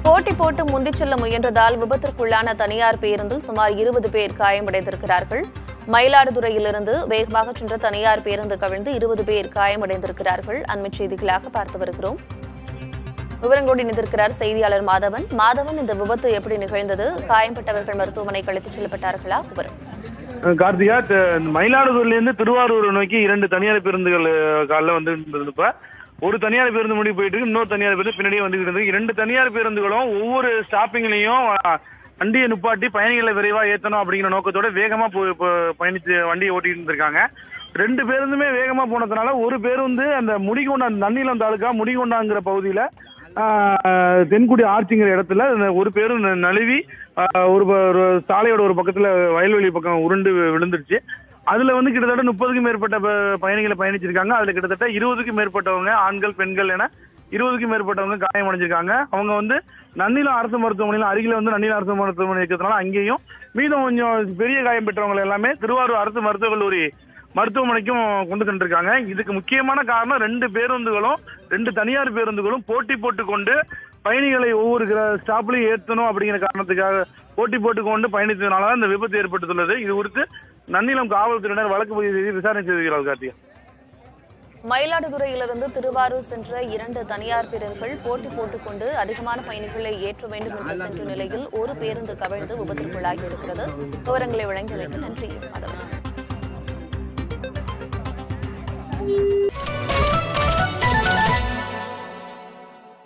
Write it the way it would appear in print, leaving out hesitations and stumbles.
போட்டி போட்டு முந்திச் செல்ல முயன்றதால் விபத்திற்குள்ளான தனியார் பேருந்தில் சுமார் 20 பேர் காயமடைந்திருக்கிறார்கள். மயிலாடுதுறையிலிருந்து வேகமாக சென்ற தனியார் பேருந்து கவிழ்ந்து 20 பேர் காயமடைந்திருக்கிறார்கள். அண்மைச் செய்திகளாக பார்த்து வருகிறோம். விவரங்களோடு இணைந்திருக்கிறார் செய்தியாளர் மாதவன். மாதவன், இந்த விபத்து எப்படி நிகழ்ந்தது? காயம்பட்டவர்கள் மருத்துவமனைக்கு அழைத்துச் செல்லப்பட்டார்களா? விவரம். கார்த்திகா, மயிலாடுதுறையிலிருந்து திருவாரூர் நோக்கி 2 தனியார் பேருந்துகள் காலைல வந்து இருந்தப்ப ஒரு தனியார் பேருந்து முடி போயிட்டு இன்னொரு தனியார் பேருந்து பின்னாடியே வந்துட்டு இருந்தது. 2 தனியார் பேருந்துகளும் ஒவ்வொரு ஸ்டாப்பிங்லையும் வண்டியை நிப்பாட்டி பயணிகளை விரைவா ஏற்றணும் அப்படிங்கிற நோக்கத்தோட வேகமா பயணிச்சு வண்டியை ஓட்டிட்டு இருந்திருக்காங்க. 2 பேருந்துமே வேகமா போனதுனால ஒரு பேருந்து அந்த முடிகொண்டா நன்னிலம் தாலுக்கா முடிகொண்டாங்கிற பகுதியில தென்குடி ஆர்ச்சிங்கிற இடத்துல ஒரு பேரும் நழுவி ஒரு சாலையோட ஒரு பக்கத்துல வயல்வெளி பக்கம் உருண்டு விழுந்துருச்சு. அதுல வந்து கிட்டத்தட்ட 30க்கும் மேற்பட்ட பயணிகளை பயணிச்சிருக்காங்க. அதுல கிட்டத்தட்ட 20க்கும் மேற்பட்டவங்க ஆண்கள் பெண்கள் என 20க்கும் மேற்பட்டவங்க காயமடைஞ்சிருக்காங்க. அவங்க வந்து நன்னிலம் அரசு மருத்துவமனையில அருகில வந்து நன்னிலம் அரசு மருத்துவமனை இருக்கிறதுனால அங்கேயும், மீதம் கொஞ்சம் பெரிய காயம் பெற்றவங்க எல்லாமே திருவாரூர் அரசு மருத்துவக் கல்லூரி மருத்துவமனைக்கும் கொண்டு சென்றிருக்காங்க. இதுக்கு முக்கியமான காரணம் 2 பேருந்துகளும் 2 தனியார் பேருந்துகளும் போட்டி போட்டுக்கொண்டு பயணிகளை ஒவ்வொரு ஸ்டாப்லையும் ஏற்றணும் அப்படிங்கிற காரணத்துக்காக போட்டி போட்டுக்கொண்டு பயணித்ததுனாலதான் இந்த விபத்து ஏற்பட்டுள்ளது. இது குறித்து நன்னிலம் காவல்துறையினர் வழக்கு பதிவு செய்து விசாரணை செய்திருக்கிறார்கள். கார்த்திகா, மயிலாடுதுறையிலிருந்து திருவாரூர் சென்ற 2 தனியார் பேருந்துகள் போட்டி போட்டுக்கொண்டு அதிகமான பயணிகளை ஏற்ற வேண்டும் என்று சென்ற நிலையில் ஒரு பேருந்து கவிழ்ந்து விபத்திற்குள்ளாகி இருக்கிறது. விவரங்களை வழங்கியமைக்கு நன்றி.